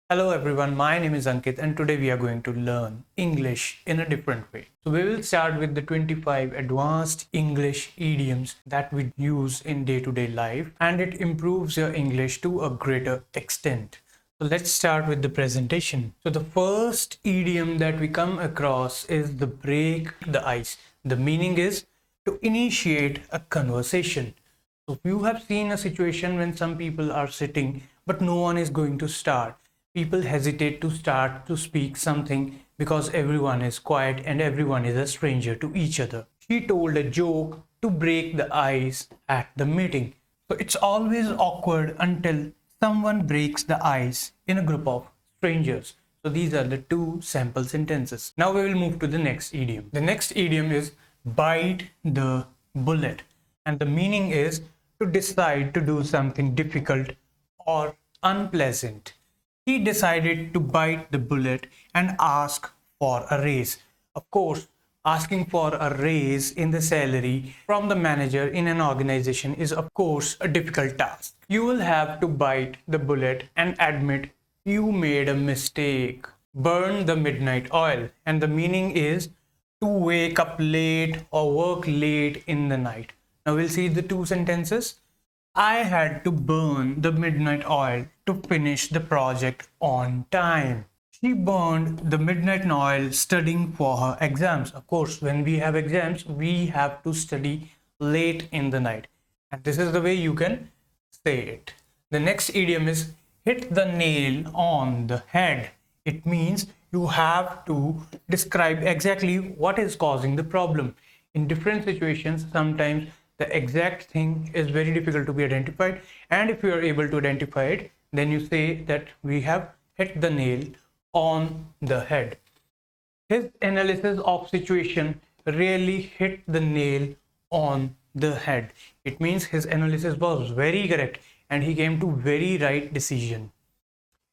Hello everyone, my name is Ankit and today we are going to learn English in a different way. So we will start with the 25 advanced English idioms that we use in day-to-day life, and it improves your English to a greater extent. So let's start with the presentation. So the first idiom that we come across is the break the ice. The meaning is to initiate a conversation. So you have seen a situation when some people are sitting but no one is going to start. People hesitate to start to speak something because everyone is quiet and everyone is a stranger to each other. She told a joke to break the ice at the meeting. So it's always awkward until someone breaks the ice in a group of strangers. So these are the two sample sentences. Now we will move to the next idiom. The next idiom is bite the bullet, and the meaning is to decide to do something difficult or unpleasant. He decided to bite the bullet and ask for a raise. Of course, asking for a raise in the salary from the manager in an organization is of course a difficult task. You will have to bite the bullet and admit you made a mistake. Burn the midnight oil, and the meaning is to wake up late or work late in the night. Now we'll see the two sentences. I had to burn the midnight oil to finish the project on time. She burned the midnight oil studying for her exams. Of course, when we have exams, we have to study late in the night. And this is the way you can say it. The next idiom is hit the nail on the head. It means you have to describe exactly what is causing the problem. In different situations, sometimes the exact thing is very difficult to be identified, and if you are able to identify it, then you say that we have hit the nail on the head. His analysis of situation really hit the nail on the head. It means his analysis was very correct and he came to very right decision.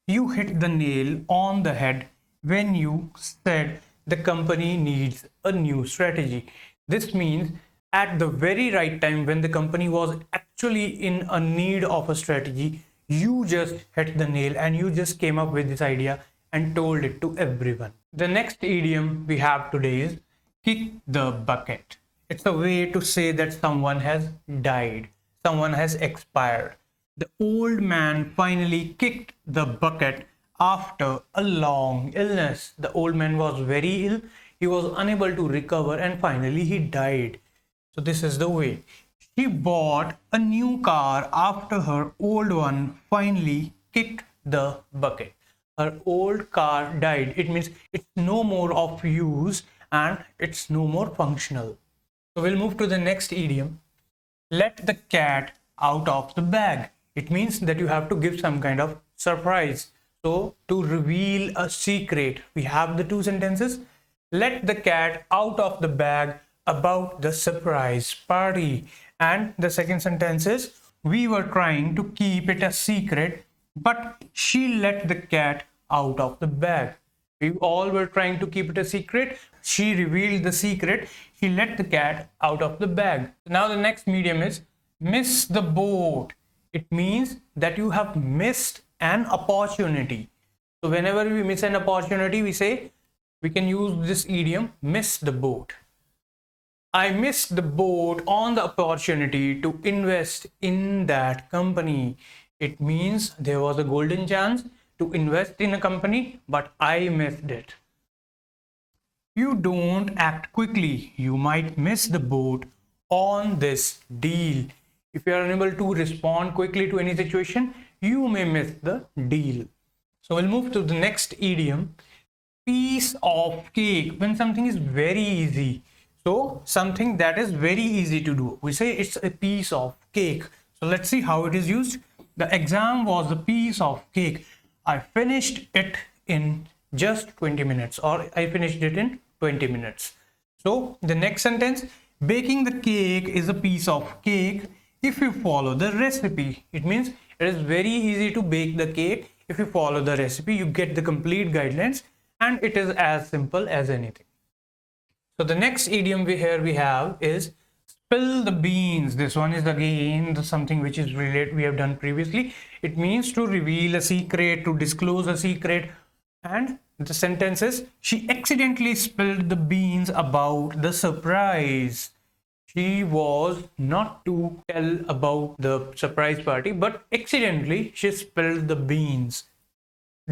You hit the nail on the head when you said the company needs a new strategy. This means at the very right time when the company was actually in a need of a strategy, you just hit the nail and you just came up with this idea and told it to everyone. The next idiom we have today is kick the bucket. It's a way to say that someone has died, someone has expired. The old man finally kicked the bucket after a long illness. The old man was very ill, he was unable to recover, and finally he died. So this is the way. She bought a new car after her old one finally kicked the bucket. Her old car died. It means it's no more of use and it's no more functional. So we'll move to the next idiom. Let the cat out of the bag. It means that you have to give some kind of surprise. So to reveal a secret, we have the two sentences. Let the cat out of the bag about the surprise party. And the second sentence is, we were trying to keep it a secret, but she let the cat out of the bag. We all were trying to keep it a secret. She revealed the secret. She let the cat out of the bag. Now the next medium is miss the boat. It means that you have missed an opportunity. So whenever we miss an opportunity, we can use this idiom, miss the boat. I missed the boat on the opportunity to invest in that company. It means there was a golden chance to invest in a company, but I missed it. You don't act quickly. You might miss the boat on this deal. If you are unable to respond quickly to any situation, you may miss the deal. So we'll move to the next idiom, piece of cake. When something is very easy. So something that is very easy to do, we say it's a piece of cake. So let's see how it is used. The exam was a piece of cake. I finished it in just 20 minutes, or I finished it in 20 minutes. So the next sentence, baking the cake is a piece of cake if you follow the recipe. It means it is very easy to bake the cake. If you follow the recipe, you get the complete guidelines and it is as simple as anything. So the next idiom we have is Spill the beans. This one is again something which is related we have done previously. It means to reveal a secret, to disclose a secret. And the sentence is, she accidentally spilled the beans about the surprise. She was not to tell about the surprise party, but accidentally she spilled the beans.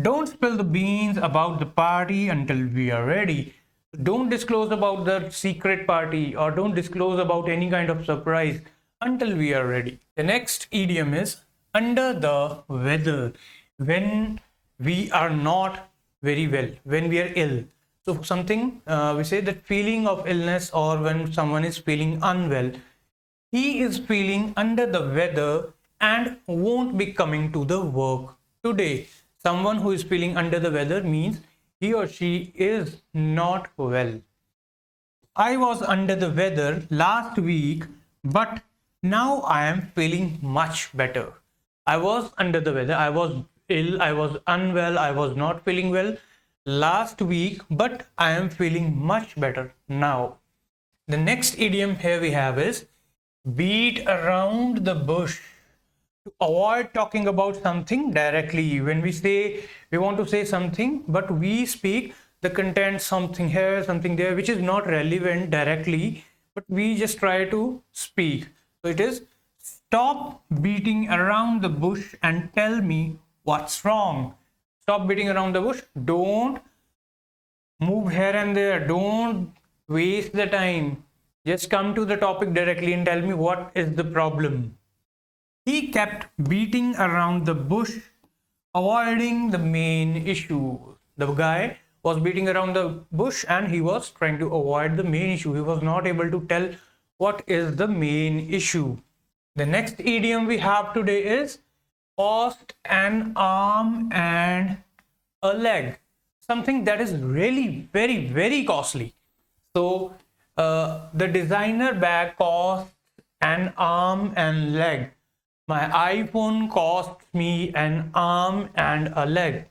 Don't spill the beans about the party until we are ready. Don't disclose about the secret party or don't disclose about any kind of surprise until we are ready. The next idiom is under the weather. When we are not very well, when we are ill. So something we say that feeling of illness, or when someone is feeling unwell, he is feeling under the weather and won't be coming to the work today. Someone who is feeling under the weather means he or she is not well. I was under the weather last week, but now I am feeling much better. I was under the weather, I was ill, I was unwell, I was not feeling well last week, but I am feeling much better now. The next idiom here we have is beat around the bush. To avoid talking about something directly, when we say we want to say something but we speak the content, something here, something there, which is not relevant directly, but we just try to speak. So it is, stop beating around the bush and tell me what's wrong. Stop beating around the bush. Don't move here and there. Don't waste the time. Just come to the topic directly and tell me what is the problem. He kept beating around the bush, avoiding the main issue. The guy was beating around the bush and he was trying to avoid the main issue. He was not able to tell what is the main issue. The next idiom we have today is cost an arm and a leg. Something that is really very, very costly. So the designer bag costs an arm and leg. My iPhone cost me an arm and a leg.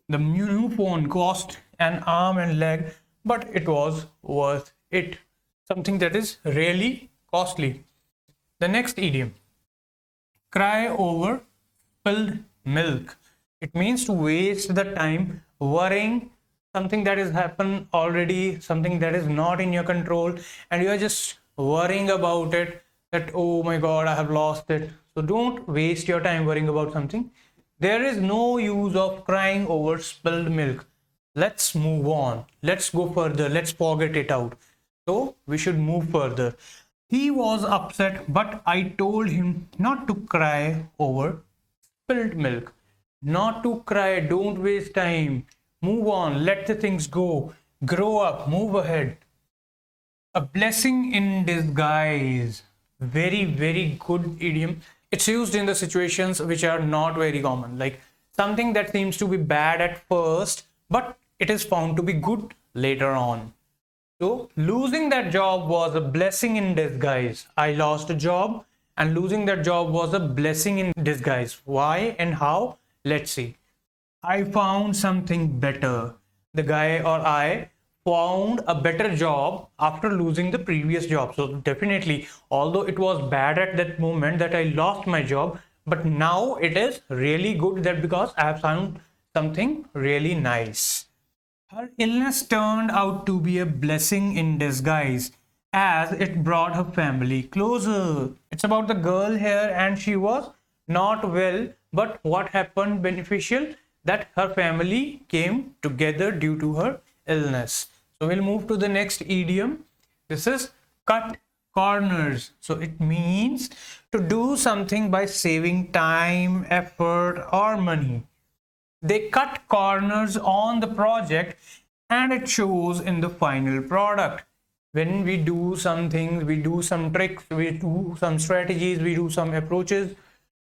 The new phone cost an arm and leg, but it was worth it. Something that is really costly. The next idiom, cry over spilled milk. It means to waste the time worrying something that has happened already, something that is not in your control, and you are just worrying about it, that oh my god, I have lost it. So don't waste your time worrying about something. There is no use of crying over spilled milk. Let's move on. Let's go further. Let's forget it out. So we should move further. He was upset, but I told him not to cry over spilled milk. Not to cry. Don't waste time. Move on. Let the things go. Grow up. Move ahead. A blessing in disguise. Very, very good idiom. It's used in the situations which are not very common, like something that seems to be bad at first, but it is found to be good later on. So losing that job was a blessing in disguise. I lost a job and losing that job was a blessing in disguise. Why and how? Let's see. I found something better. The guy or I found a better job after losing the previous job. So definitely, although it was bad at that moment that I lost my job, but now it is really good that because I have found something really nice. Her illness turned out to be a blessing in disguise as it brought her family closer. It's about the girl here and she was not well, but what happened beneficial? That her family came together due to her illness. So we'll move to the next idiom. This is cut corners. So it means to do something by saving time, effort, or money. They cut corners on the project and it shows in the final product. When we do some things, we do some tricks, we do some strategies, we do some approaches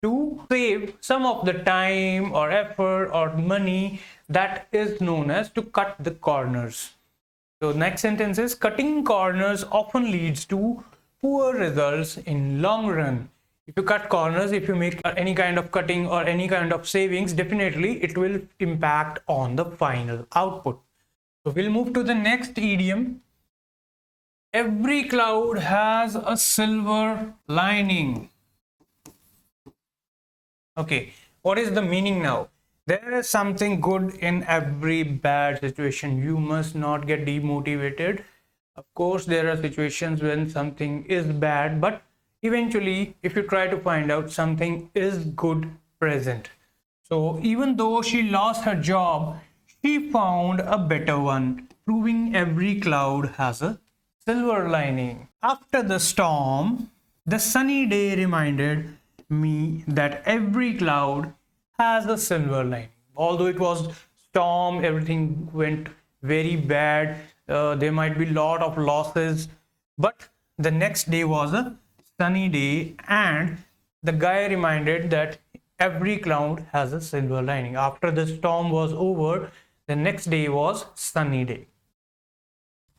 to save some of the time or effort or money, that is known as to cut the corners. So next sentence is cutting corners often leads to poor results in long run. If you cut corners, if you make any kind of cutting or any kind of savings, definitely it will impact on the final output. So we'll move to the next idiom. Every cloud has a silver lining. Okay, what is the meaning now? There is something good in every bad situation. You must not get demotivated. Of course, there are situations when something is bad, but eventually, if you try to find out, something is good present. So, even though she lost her job, she found a better one, proving every cloud has a silver lining. After the storm, the sunny day reminded me that every cloud has a silver lining. Although it was storm, everything went very bad. There might be lot of losses, but the next day was a sunny day, and the guy reminded that every cloud has a silver lining. After the storm was over, the next day was sunny day.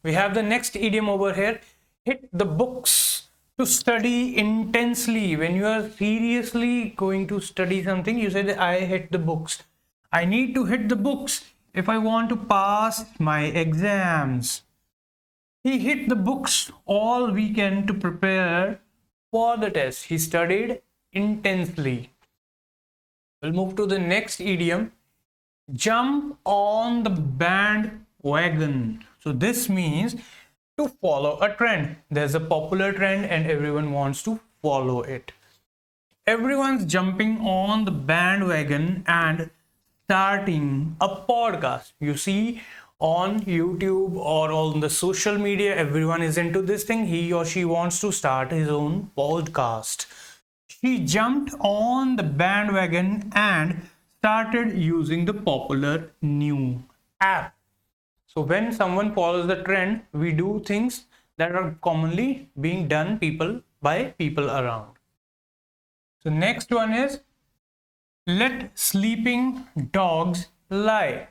We have the next idiom over here, hit the books. To study intensely. When you are seriously going to study something, you say that I hit the books. I need to hit the books if I want to pass my exams. He hit the books all weekend to prepare for the test. He studied intensely. We'll move to the next idiom, jump on the bandwagon. So this means to follow a trend. There's a popular trend and everyone wants to follow it. Everyone's jumping on the bandwagon and starting a podcast. You see, on YouTube or on the social media, everyone is into this thing. He or she wants to start his own podcast. She jumped on the bandwagon and started using the popular new app. So when someone follows the trend, we do things that are commonly being done by people around. So next one is let sleeping dogs lie.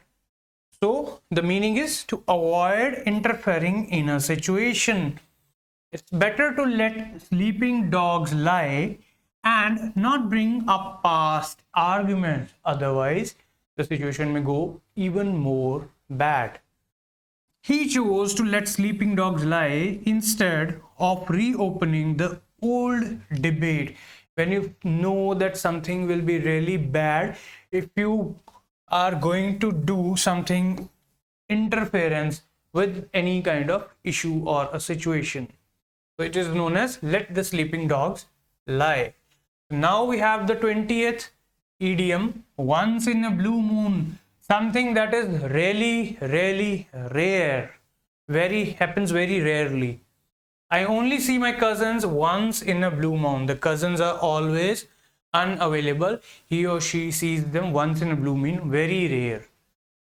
So the meaning is to avoid interfering in a situation. It's better to let sleeping dogs lie and not bring up past arguments. Otherwise, the situation may go even more bad. He chose to let sleeping dogs lie instead of reopening the old debate. When you know that something will be really bad, if you are going to do something interference with any kind of issue or a situation. So it is known as let the sleeping dogs lie. Now we have the 20th idiom, once in a blue moon. Something that is really rare, happens very rarely. I only see my cousins once in a blue moon. The cousins are always unavailable. He or she sees them once in a blue moon, very rare.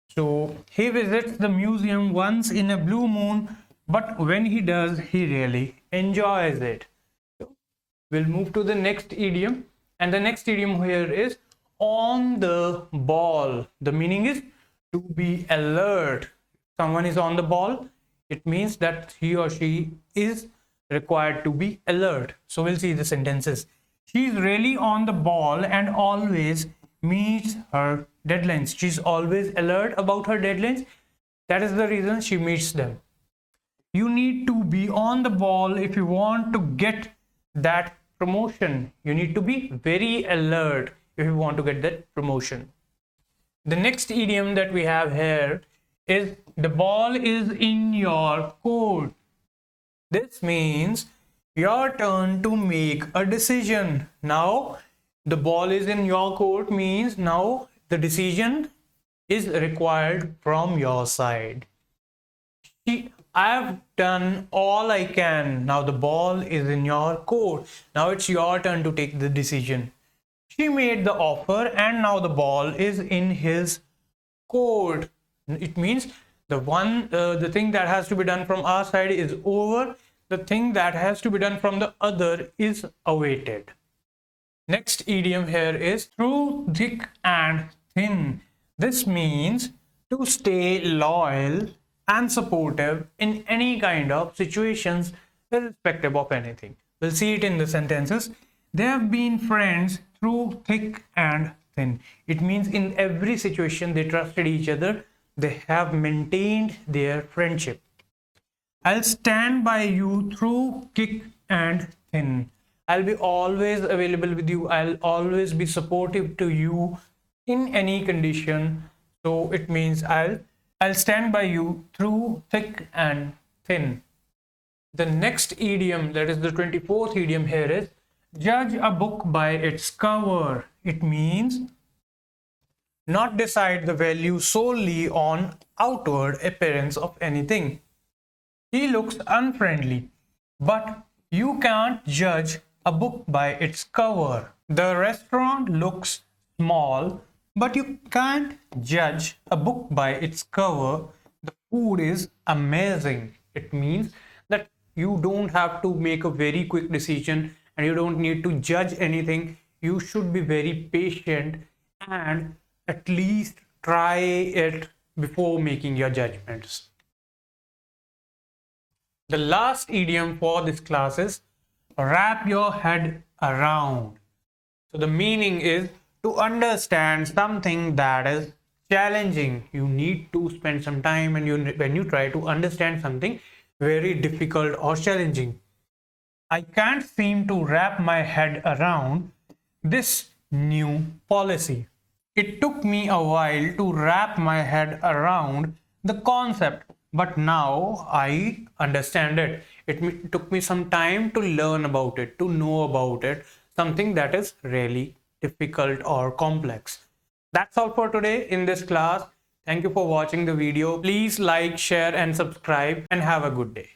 So he visits the museum once in a blue moon, but when he does, he really enjoys it. So we'll move to the next idiom, and the next idiom here is on the ball. The meaning is to be alert. Someone is on the ball, it means that he or she is required to be alert. So we'll see the sentences. She is really on the ball and always meets her deadlines. She's always alert about her deadlines. That is the reason she meets them. You need to be on the ball if you want to get that promotion. You need to be very alert if you want to get that promotion. The next idiom that we have here is the ball is in your court. This means your turn to make a decision. Now the ball is in your court means now the decision is required from your side. I have done all I can. Now the ball is in your court. Now it's your turn to take the decision. She made the offer and now the ball is in his court. It means the thing that has to be done from our side is over. The thing that has to be done from the other is awaited. Next idiom here is through thick and thin. This means to stay loyal and supportive in any kind of situations, irrespective of anything. We'll see it in the sentences. They have been friends through thick and thin. It means in every situation they trusted each other. They have maintained their friendship. I'll stand by you through thick and thin. I'll be always available with you. I'll always be supportive to you in any condition. So it means I'll stand by you through thick and thin. The next idiom, that is the 24th idiom here, is judge a book by its cover. It means not decide the value solely on outward appearance of anything. He looks unfriendly, but you can't judge a book by its cover. The restaurant looks small, but you can't judge a book by its cover. The food is amazing. It means that you don't have to make a very quick decision and you don't need to judge anything. You should be very patient and at least try it before making your judgments. The last idiom for this class is wrap your head around. So the meaning is to understand something that is challenging. You need to spend some time and when you try to understand something very difficult or challenging. I can't seem to wrap my head around this new policy. It took me a while to wrap my head around the concept, but now I understand it. It took me some time to learn about it, to know about it, something that is really difficult or complex. That's all for today in this class. Thank you for watching the video. Please like, share, and subscribe, and have a good day.